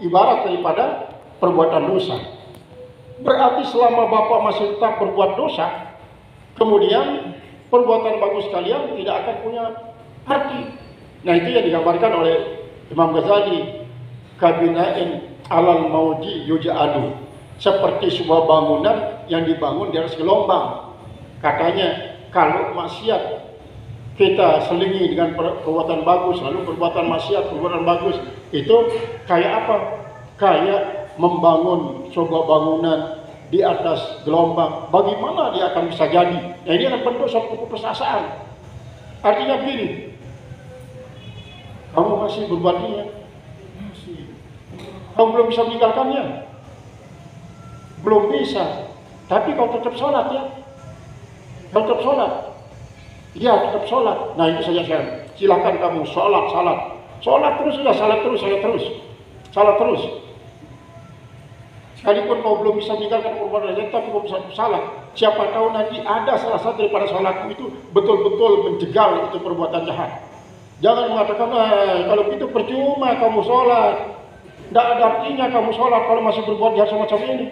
ibarat daripada perbuatan dosa. Berarti selama Bapak masih tetap berbuat dosa, kemudian perbuatan bagus kalian tidak akan punya arti. Nah, itu yang digambarkan oleh Imam Ghazali, kabinain alal mauji yuja'adu, seperti sebuah bangunan yang dibangun di atas gelombang. Katanya kalau maksiat kita selingi dengan perbuatan bagus, lalu perbuatan maksiat, perbuatan bagus, itu kayak apa? Kayak membangun sebuah bangunan di atas gelombang. Bagaimana dia akan bisa jadi? Nah, ini akan bentuk suatu keputusasaan. Artinya begini, kamu masih berbuat ini, kamu belum bisa meninggalkannya, belum bisa. Tapi kau tetap sholat ya, kau tetap sholat. Ya, tetap sholat. Nah, itu saja saya. Silahkan kamu sholat terus sudah, sholat terus. Sekalipun kau belum bisa meninggalkan perbuatan jahat, tapi kau bisa salat. Siapa tahu nanti ada salah satu daripada salatmu itu betul-betul menjegal itu perbuatan jahat. Jangan mengatakan, kalau itu percuma kamu sholat. Tidak ada artinya kamu sholat kalau masih berbuat jahat semacam ini.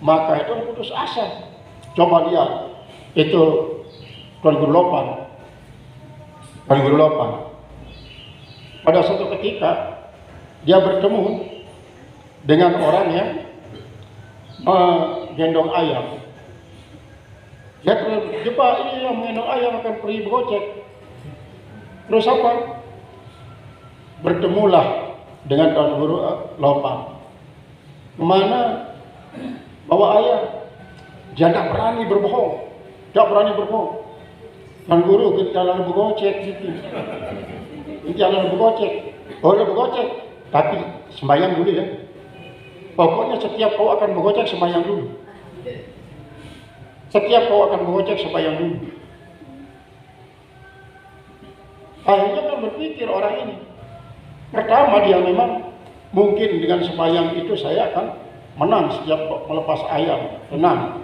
Maka itu putus asa. Coba lihat, itu Tuan Guru Lopan. Pada suatu ketika, dia bertemu dengan orang yang menggendong ayam. Dia terjebak, ini yang menggendong ayam akan pergi bergocek. Terus apa? Bertemulah dengan Tuan Guru Lopan. Kemana? Bawa ayam. Dia tidak berani berbohong. Tuan Guru kita jalan bergocek gitu. Jalan bergocek. Boleh bergocek, tapi sembahyang dulu ya. Pokoknya setiap kau akan bergocek sembahyang dulu. Akhirnya kan berpikir orang ini. Pertama dia memang mungkin dengan sembahyang itu saya akan menang setiap melepas ayam. Tenang.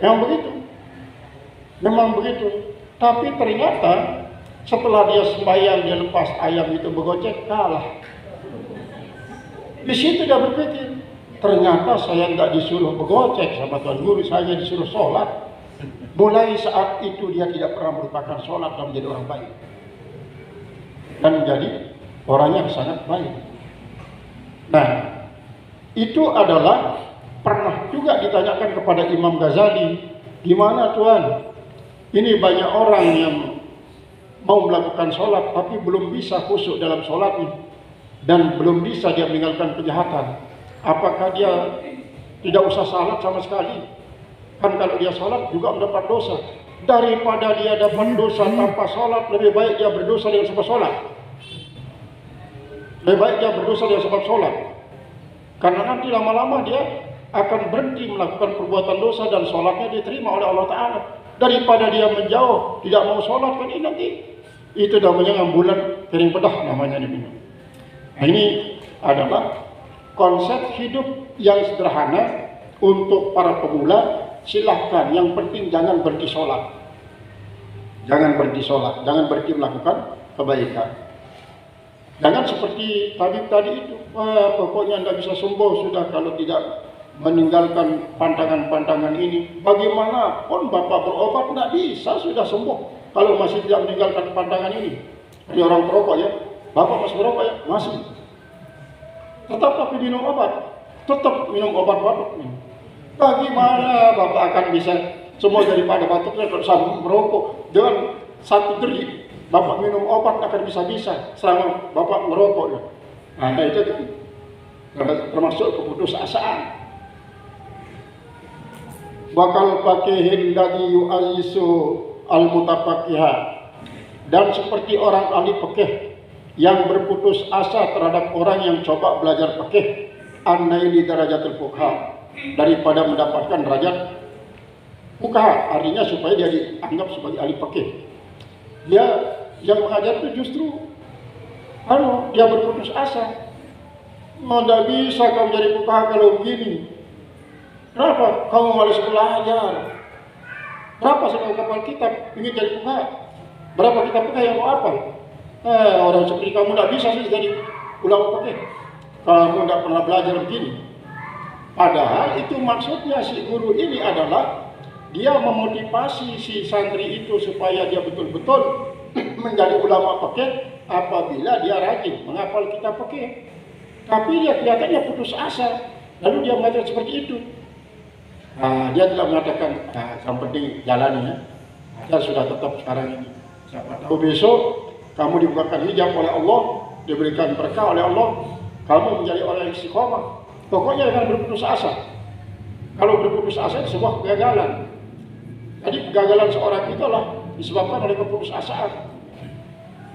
Memang begitu. Tapi ternyata setelah dia sembahyang, dia lepas ayam itu bergocek, kalah. Di situ dia berpikir, ternyata saya tidak disuruh bergocek sama Tuan Guru, saya disuruh sholat. Mulai saat itu dia tidak pernah melupakan sholat dan menjadi orang baik. Dan menjadi orang yang sangat baik. Nah, itu adalah pernah juga ditanyakan kepada Imam Ghazali, gimana Tuan? Ini banyak orang yang mau melakukan sholat tapi belum bisa khusyuk dalam sholatnya dan belum bisa dia meninggalkan kejahatan. Apakah dia tidak usah salat sama sekali? Kan kalau dia salat juga mendapat dosa. Daripada dia dapat dosa tanpa salat, lebih baik dia berdosa dengan sebab salat. Karena nanti lama-lama dia akan berhenti melakukan perbuatan dosa dan sholatnya diterima oleh Allah Ta'ala. Daripada dia menjauh, tidak mau sholat, kan ini nanti itu namanya ngambulan kering pedah namanya ini. Nah, ini adalah konsep hidup yang sederhana untuk para pemula. Silahkan, yang penting jangan berhenti sholat. Jangan berhenti melakukan kebaikan. Jangan seperti tabib tadi itu, pokoknya tidak bisa sembuh sudah kalau tidak meninggalkan pantangan-pantangan ini. Bagaimanapun Bapak berobat tidak bisa sudah sembuh kalau masih tidak meninggalkan pantangan ini. Ini orang perokok ya, Bapak masih berokok ya? Masih. Tetap tapi minum obat, Bapak. Bagaimana Bapak akan bisa sembuh daripada batuknya kalau sambil merokok? Dengan satu detik Bapak minum obat akan bisa-bisa selama Bapak merokok. Nah, itu kan termasuk keputusasaan. Bakal pakihin lagi yu'ayisu al-mutafakiha, dan seperti orang ahli fikih yang berputus asa terhadap orang yang coba belajar fikih, an-naili darajatul fuqaha, daripada mendapatkan derajat fuqaha, artinya supaya dia dianggap sebagai ahli fikih. Dia yang mengajar itu justru dia berputus asa. Tidak bisa kamu jadi fuqaha kalau begini. Kenapa? Kamu malas belajar. Berapa sekarang kapal kitab ingin jadi fuqaha? Berapa kitab fikih yang mau hafal? Orang seperti kamu tidak bisa sih jadi ulama fikih. kamu tidak pernah belajar begini. Padahal itu maksudnya si guru ini adalah dia memotivasi si santri itu supaya dia betul-betul menjadi ulama fikih apabila dia rajin menghafal kitab fikih. Tapi dia kelihatannya putus asa, lalu dia mengatakan seperti itu. Dia tidak mengatakan, yang penting jalani ya. Saya sudah tetap sekarang ini. Siapa tahu besok kamu dibukakan hijab oleh Allah, diberikan berkah oleh Allah, kamu menjadi orang yang istiqomah. Pokoknya jangan berputus asa. Kalau berputus asa itu sebuah kegagalan. Jadi kegagalan seorang itu adalah disebabkan oleh keputusasaan.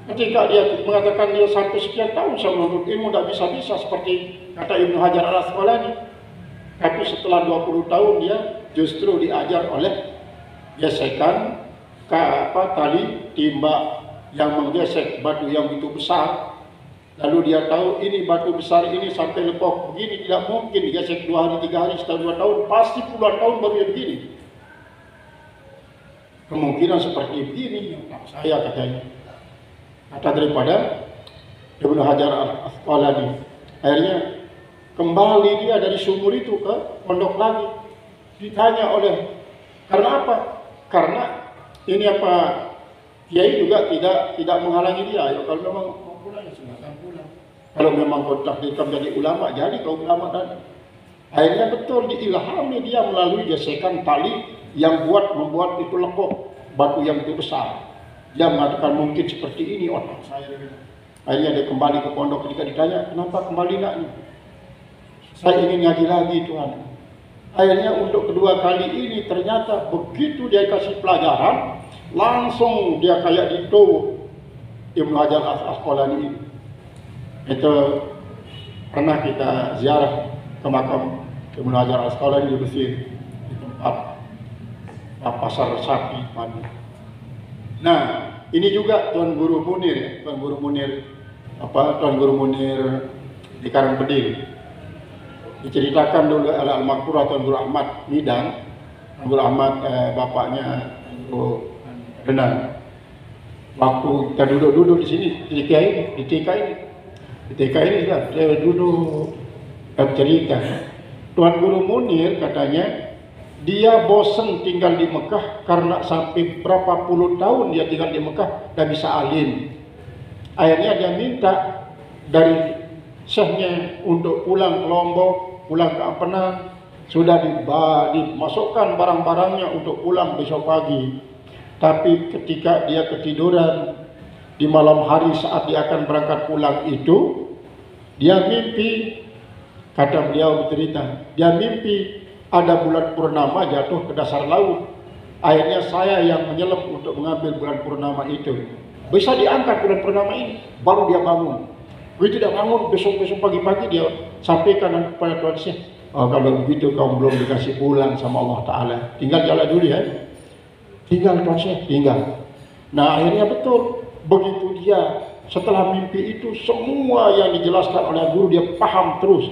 Ketika dia mengatakan dia sampai sekian tahun saya menuntut ilmu tidak bisa-bisa seperti kata Ibnu Hajar al-Asqalani. Tapi setelah 20 tahun dia justru diajar oleh gesekan tali timba yang menggesek batu yang begitu besar. Lalu dia tahu ini batu besar ini sampai lekok begini tidak mungkin digesek 2 hari, 3 hari, setelah 2 tahun pasti puluhan tahun baru dia begini. Kemungkinan seperti begini saya katanya. Kata daripada Ibnu Hajar al-Asqalani. Akhirnya kembali dia dari sumur itu ke pondok lagi. Ditanya oleh, karena apa? Karena ini apa? Kiai juga tidak menghalangi dia. Ya, kalau memang mau pulang ya silakan pulang. Kalau memang kau takdirkan menjadi ulama, jadi kau ulama dan akhirnya betul diilhami dia melalui gesekan tali yang membuat itu lekuk batu yang itu besar. Dia mengatakan mungkin seperti ini otak saya. Akhirnya dia kembali ke pondok. Ketika ditanya, kenapa kembali nak? Saya ingin ngaji lagi Tuhan. Akhirnya untuk kedua kali ini ternyata begitu dia kasih pelajaran, langsung dia kayak dito Ibnu Hajar al-Asqalani ini. Itu pernah kita ziarah ke makam Ibnu Hajar al-Asqalani di Mesir, di tempat pasar sapi pagi. Nah, ini juga Tuan Guru Munir ya, Tuan Guru Munir di Karangpedil. Diceritakan dulu oleh Al-Makturah Tuan Guru Ahmad Midang, Tuan Guru Ahmad bapaknya Guru Renang. Waktu kita duduk di sini di TK ini dia duduk cerita. Tuan Guru Munir katanya dia bosan tinggal di Mekah karena sampai berapa puluh tahun dia tinggal di Mekah dan bisa alim. Akhirnya dia minta dari syekhnya untuk pulang ke Lombok, pulang ke Ampenan, sudah dimasukkan barang-barangnya untuk pulang besok pagi. Tapi ketika dia ketiduran di malam hari saat dia akan berangkat pulang itu, dia mimpi, kata beliau bercerita, dia mimpi ada bulan purnama jatuh ke dasar laut. Akhirnya saya yang menyelam untuk mengambil bulan purnama itu. Bisa diangkat bulan purnama ini, baru dia bangun. Begitu dia bangun, besok-besok pagi-pagi dia sampaikan kepada Tuan Syekh, kalau begitu kamu belum dikasih pulang sama Allah Ta'ala, tinggal jalan dulu ya. Tinggal Tuan Syekh, tinggal. Nah akhirnya betul, begitu dia setelah mimpi itu semua yang dijelaskan oleh guru dia paham terus.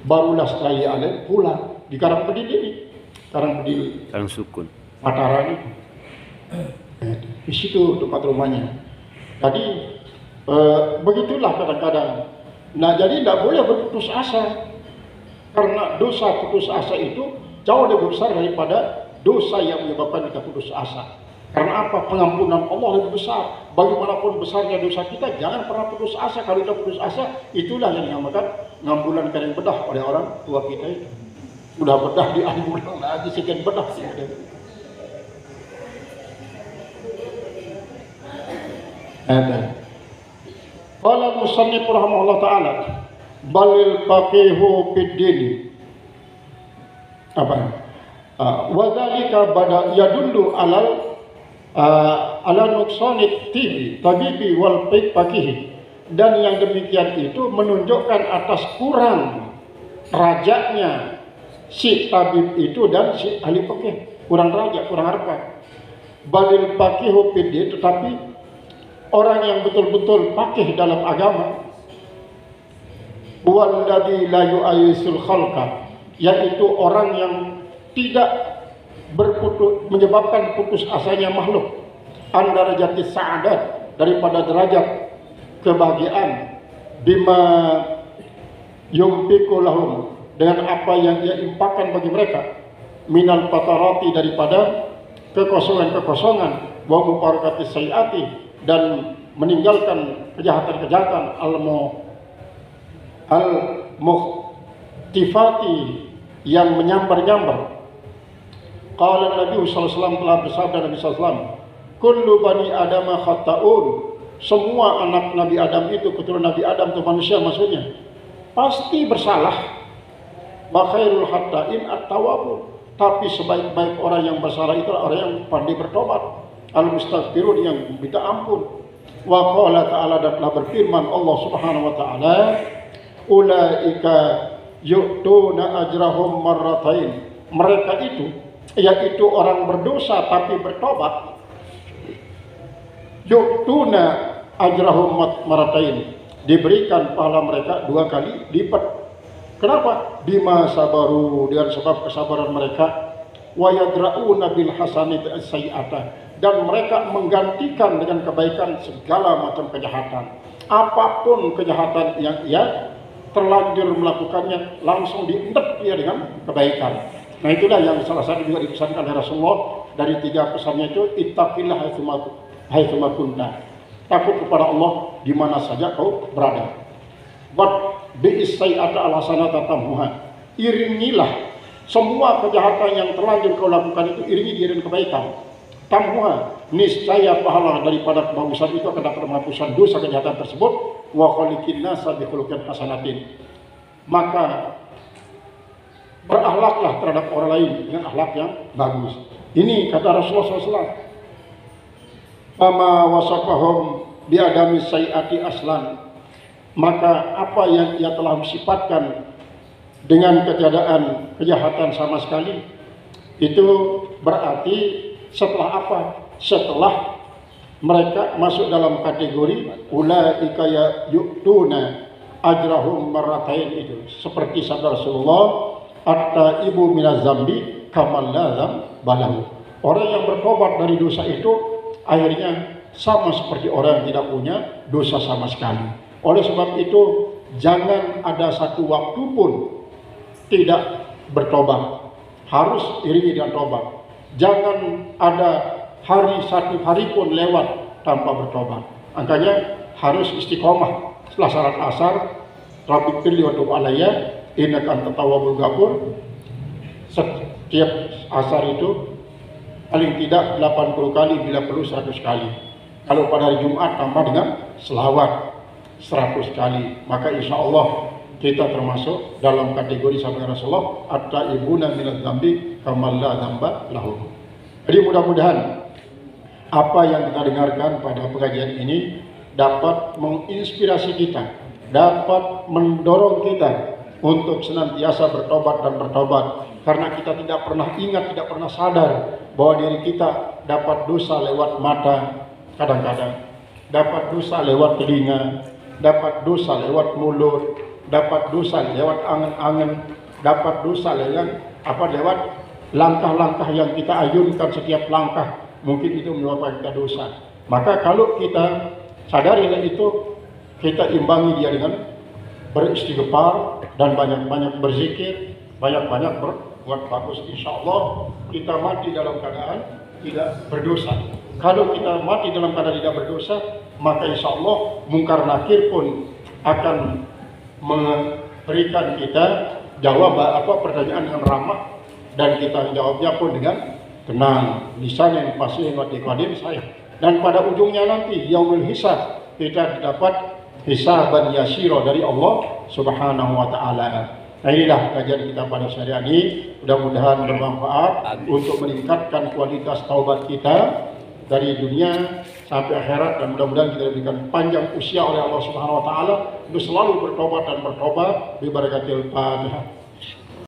Barulah setelah dia alim pulang. Di Karangpedil ini, Karangsukun, Mataram itu, di situ tempat rumahnya. Jadi begitulah kadang-kadang. Nah jadi tidak boleh berputus asa, karena dosa putus asa itu jauh lebih besar daripada dosa yang menyebabkan kita putus asa. Karena apa? Pengampunan Allah lebih besar. Bagaimanapun besarnya dosa kita, jangan pernah putus asa. Kalau kita putus asa, itulah yang dinamakan ngambulan kering bedah oleh orang tua kita itu. Sudah bedah diambulan lagi sekian bedah sih. Qala al-musannif rahimahullah ta'ala balil faqihu fid din. Apa? Wa dzalika bada yadullu ala nuqsani tabibi wal faqih. Dan yang demikian itu menunjukkan atas kurang rajaknya si tabib itu dan si ahli fikih, kurang raja, kurang harga. Balil faqihu fid din, tetapi orang yang betul-betul fakih dalam agama, walladzi la yu'ayyisul khalqa, yaitu orang yang tidak menyebabkan putus asanya makhluk, an darajatis sa'adat, daripada derajat kebahagiaan, bima yumpiku lahum, dengan apa yang dia impakkan bagi mereka, minal fatarati, daripada kekosongan-kekosongan, wa mubarakati sayyati, dan meninggalkan kejahatan-kejahatan, al-mukhtifati, yang menyambar-nyambar. Qala Nabi sallallahu alaihi wasallam, telah bersabda Nabi sallallahu alaihi wasallam, kullu bani Adam khata'un, semua anak Nabi Adam itu, keturunan Nabi Adam itu manusia maksudnya, pasti bersalah. Wa khairul hatta'in at-tawwabun, tapi sebaik-baik orang yang bersalah itu orang yang pandai bertobat, al-mustaghfirun, yang minta ampun. Wa qala ta'ala, dan telah berfirman Allah Subhanahu wa taala, ulaika yu'tuna ajrahum marratain, mereka itu, yaitu orang berdosa tapi bertobat, yu'tuna ajrahum marratain, diberikan pahala mereka 2 kali lipat. Kenapa? Bima sabaru, dengan sebab kesabaran mereka. Wa yadra'una bil hasanati as-sayyi'ata, dan mereka menggantikan dengan kebaikan segala macam kejahatan. Apapun kejahatan yang ia terlanjur melakukannya, langsung diendap dia dengan kebaikan. Nah, itulah yang salah satu juga dipesankan oleh Rasulullah dari 3 pesannya itu, ittaqillah haitsuma kunta, takut kepada Allah di mana saja kau berada. Wat bi'is sayyi'ata al-hasanata tamhuha, iringilah semua kejahatan yang terlanjur kau lakukan itu, iringi dia dengan kebaikan. Tamhuha, niscaya pahala daripada kebagusan itu akan dapat menghapuskan dosa kejahatan tersebut. Wa khaliqin nasa bi khuluqin hasanatin, maka berakhlaklah terhadap orang lain dengan akhlak yang bagus. Ini kata Rasulullah SAW. Fama wasafahum biadami sayyati aslan, maka apa yang ia telah sifatkan dengan ketiadaan kejahatan sama sekali, itu berarti setelah apa? Setelah mereka masuk dalam kategori ulaika yu'tuna ajrahum marratain, itu seperti sabda Rasulullah, atta ibu minaz zambi kamal la dzambalahu, orang yang bertobat dari dosa itu akhirnya sama seperti orang yang tidak punya dosa sama sekali. Oleh sebab itu, jangan ada satu waktu pun tidak bertobat, harus iringi dengan tobat. Jangan ada satu hari pun lewat tanpa bertobat. Makanya harus istiqomah. Setelah salat asar, Rabbi pilih wa tub alayya innaka antat tawwabul ghafur. Setiap asar itu paling tidak 80 kali, bila perlu 100 kali. Kalau pada hari Jumat tambah dengan selawat 100 kali, maka insya Allah kita termasuk dalam kategori sabda Rasulullah, at-taibuna minadz dzambi kamal la dzamba lahum. Jadi mudah-mudahan apa yang kita dengarkan pada pengajian ini dapat menginspirasi kita, dapat mendorong kita untuk senantiasa bertobat dan bertobat, karena kita tidak pernah ingat, tidak pernah sadar bahwa diri kita dapat dosa lewat mata, kadang-kadang dapat dosa lewat telinga, dapat dosa lewat mulut, dapat dosa lewat angan-angan, dapat dosa lewat langkah-langkah yang kita ayunkan. Setiap langkah mungkin itu menyebabkan kita dosa. Maka kalau kita sadari itu, kita imbangi dia dengan beristighfar dan banyak-banyak berzikir, banyak-banyak berbuat bagus. Insya Allah kita mati dalam keadaan tidak berdosa. Kalau kita mati dalam keadaan tidak berdosa, maka insya Allah mungkar nakir pun akan memberikan kita jawab pertanyaan dengan ramah, dan kita jawabnya pun dengan tenang, lisan yang fasih wa qadim saya. Dan pada ujungnya nanti yaumul hisab, kita dapat hisaban yasira dari Allah Subhanahu wa taala. Nah, inilah kajian kita pada sore ini. Mudah-mudahan bermanfaat untuk meningkatkan kualitas taubat kita dari dunia sampai akhirat, dan mudah-mudahan kita diberikan panjang usia oleh Allah Subhanahu wa taala untuk selalu bertobat dan bertobat. Bi barakatil Fatihah.